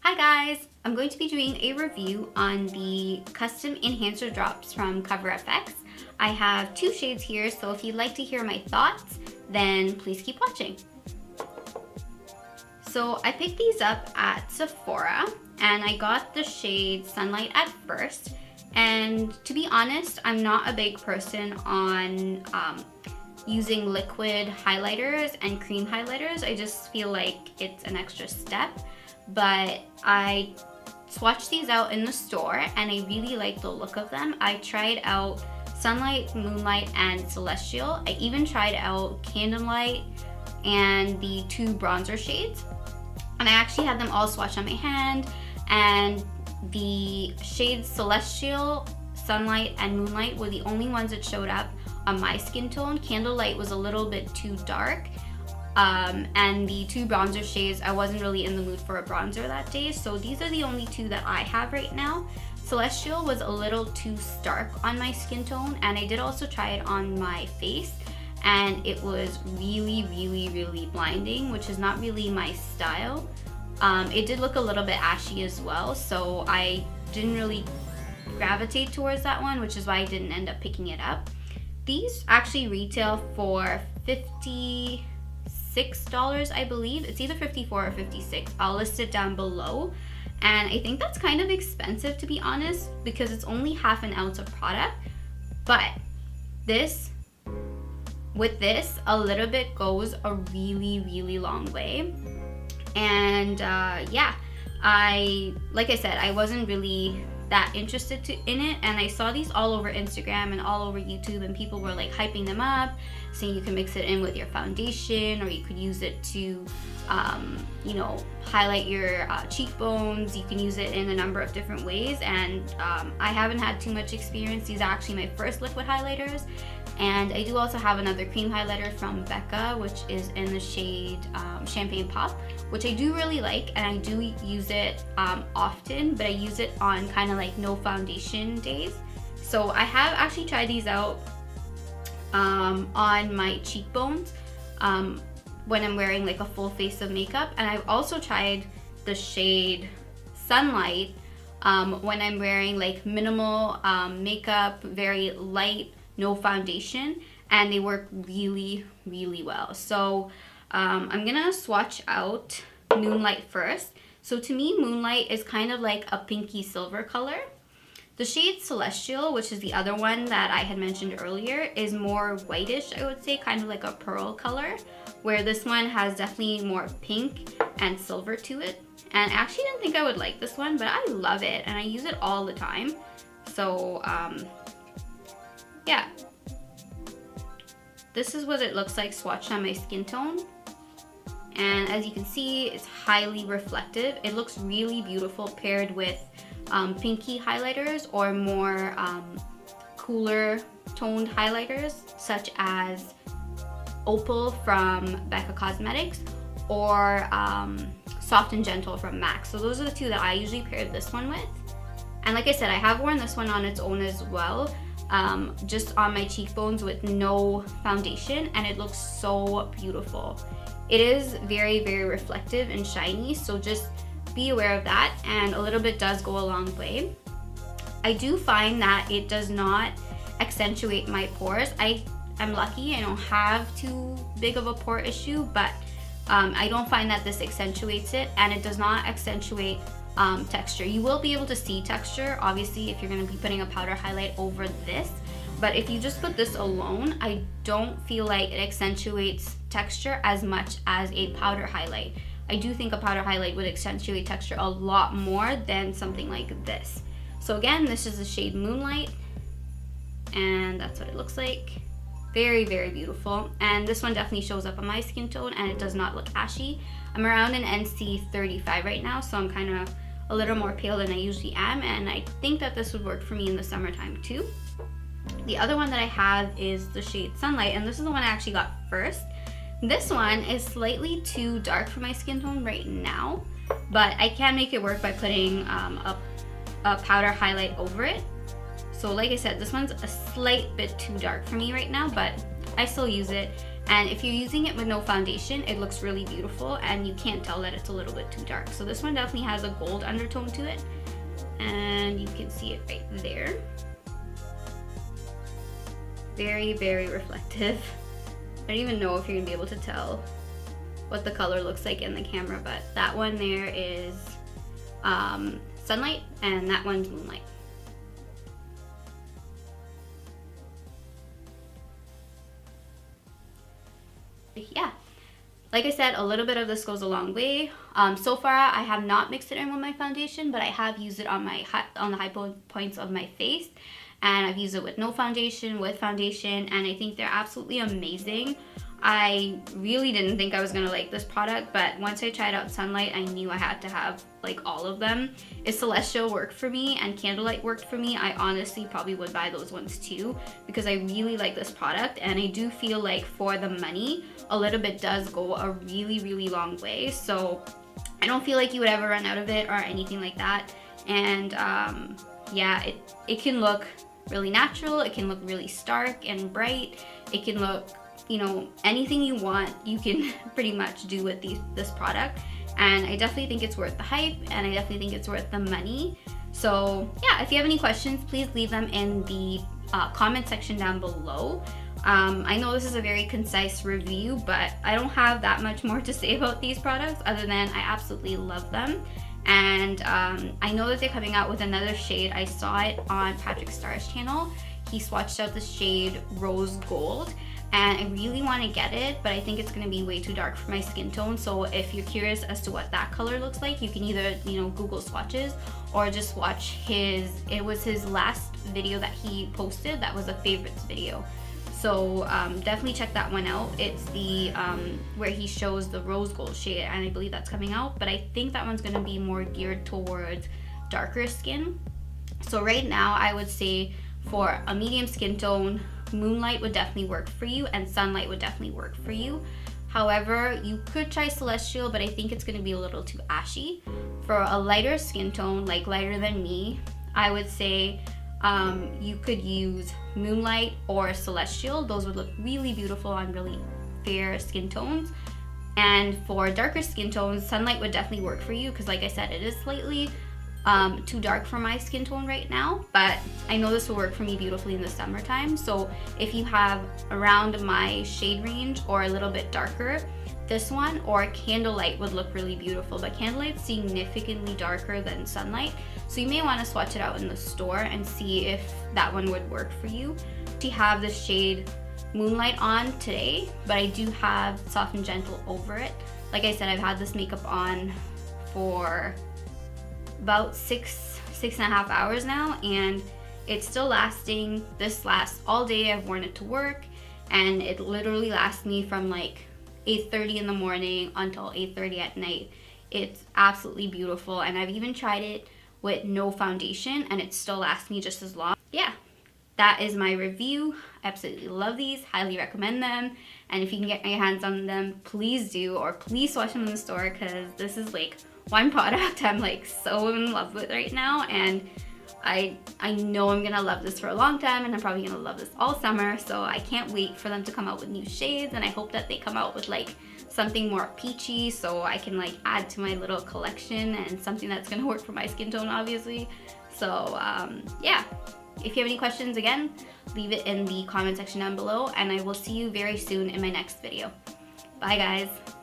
Hi guys! I'm going to be doing a review on the custom enhancer drops from CoverFX. I have two shades here, so if you'd like to hear my thoughts, then please keep watching. So I picked these up at Sephora and I got the shade Sunlight at first. And to be honest, I'm not a big person on using liquid highlighters and cream highlighters. I just feel like it's an extra step. But I swatched these out in the store and I really like the look of them. I tried out Sunlight, Moonlight, and Celestial. I even tried out Candlelight and the two bronzer shades. And I actually had them all swatched on my hand, and the shades Celestial, Sunlight, and Moonlight were the only ones that showed up on my skin tone. Candlelight was a little bit too dark. And the two bronzer shades, I wasn't really in the mood for a bronzer that day, so these are the only two that I have right now. Celestial was a little too stark on my skin tone, and I did also try it on my face, and it was really blinding, which is not really my style. It did look a little bit ashy as well, so I didn't really gravitate towards that one, which is why I didn't end up picking it up. These actually retail for $56, I believe. It's either $54 or $56. I'll list it down below. And I think that's kind of expensive, to be honest, because it's only half an ounce of product. But with this, a little bit goes a really long way. And yeah, like I said, I wasn't really that interested in it, and I saw these all over Instagram and all over YouTube, and people were like hyping them up, saying you can mix it in with your foundation, or you could use it to you know, highlight your cheekbones. You can use it in a number of different ways, and I haven't had too much experience. These are actually my first liquid highlighters, and I do also have another cream highlighter from Becca, which is in the shade Champagne Pop, which I do really like, and I do use it often, but I use it on kind of like no foundation days. So I have actually tried these out on my cheekbones when I'm wearing like a full face of makeup, and I've also tried the shade Sunlight when I'm wearing like minimal makeup, very light, no foundation, and they work really well. So I'm gonna swatch out Moonlight first. So to me, Moonlight is kind of like a pinky silver color. The shade Celestial, which is the other one that I had mentioned earlier, is more whitish, I would say, kind of like a pearl color, where this one has definitely more pink and silver to it. And I actually didn't think I would like this one, but I love it and I use it all the time. So yeah, this is what it looks like swatched on my skin tone. And as you can see, it's highly reflective. It looks really beautiful paired with pinky highlighters or more cooler toned highlighters, such as Opal from Becca Cosmetics or Soft and Gentle from MAC. So those are the two that I usually pair this one with. And like I said, I have worn this one on its own as well, just on my cheekbones with no foundation, and it looks so beautiful. It is very reflective and shiny, so just be aware of that, and a little bit does go a long way. I do find that it does not accentuate my pores. I'm lucky, I don't have too big of a pore issue, but I don't find that this accentuates it, and it does not accentuate texture. You will be able to see texture, obviously, if you're going to be putting a powder highlight over this, but if you just put this alone, I don't feel like it accentuates texture as much as a powder highlight. I do think a powder highlight would accentuate texture a lot more than something like this. So again, this is the shade Moonlight, and that's what it looks like. Very beautiful, and this one definitely shows up on my skin tone, and it does not look ashy. I'm around an NC 35 right now, so I'm kind of a little more pale than I usually am, and I think that this would work for me in the summertime too. The other one that I have is the shade Sunlight, and this is the one I actually got first. This one is slightly too dark for my skin tone right now, but I can make it work by putting a powder highlight over it. So like I said, this one's a slight bit too dark for me right now, but I still use it, And if you're using it with no foundation, it looks really beautiful and you can't tell that it's a little bit too dark. So this one definitely has a gold undertone to it, and you can see it right there. Very, very reflective. I don't even know if you're gonna be able to tell what the color looks like in the camera, but that one there is Sunlight and that one's Moonlight. Yeah, like I said, a little bit of this goes a long way. So far I have not mixed it in with my foundation, but I have used it on the high points of my face, and I've used it with no foundation, with foundation, and I think they're absolutely amazing. I really didn't think I was gonna like this product, but once I tried out Sunlight, I knew I had to have like all of them. If Celestial worked for me and Candlelight worked for me, I honestly probably would buy those ones too, because I really like this product, and I do feel like for the money, a little bit does go a really, really long way. So I don't feel like you would ever run out of it or anything like that. And yeah, it can look really natural, it can look really stark and bright, it can look, you know, anything you want, you can pretty much do with this product. And I definitely think it's worth the hype, and I definitely think it's worth the money. So yeah, if you have any questions, please leave them in the comment section down below. I know this is a very concise review, but I don't have that much more to say about these products other than I absolutely love them. And I know that they're coming out with another shade. I saw it on Patrick Starr's channel. He swatched out the shade Rose Gold, and I really want to get it, but I think it's going to be way too dark for my skin tone. So if you're curious as to what that color looks like, you can either, you know, Google swatches or just watch it was his last video that he posted that was a favorites video. So definitely check that one out. It's the where he shows the rose gold shade, and I believe that's coming out, but I think that one's going to be more geared towards darker skin. So right now I would say for a medium skin tone, Moonlight would definitely work for you, and Sunlight would definitely work for you. However, you could try Celestial, but I think it's going to be a little too ashy. For a lighter skin tone, like lighter than me, I would say you could use Moonlight or Celestial. Those would look really beautiful on really fair skin tones. And for darker skin tones, Sunlight would definitely work for you, because like I said, it is slightly too dark for my skin tone right now, but I know this will work for me beautifully in the summertime. So if you have around my shade range or a little bit darker, this one or Candlelight would look really beautiful, but Candlelight's significantly darker than Sunlight, so you may want to swatch it out in the store and see if that one would work for you. I have the shade Moonlight on today, but I do have Soft and Gentle over it. Like I said, I've had this makeup on for about six and a half hours now, and it's still lasting. This lasts all day. I've worn it to work, and it literally lasts me from like 8:30 in the morning until 8:30 at night. It's absolutely beautiful, and I've even tried it with no foundation and it still lasts me just as long. Yeah, that is my review. I absolutely love these, highly recommend them, and if you can get your hands on them, please do, or please watch them in the store, because this is like one product I'm like so in love with right now, and I know I'm gonna love this for a long time, and I'm probably gonna love this all summer. So I can't wait for them to come out with new shades, and I hope that they come out with like something more peachy so I can like add to my little collection, and something that's gonna work for my skin tone obviously. So yeah, if you have any questions, again, leave it in the comment section down below, and I will see you very soon in my next video. Bye guys.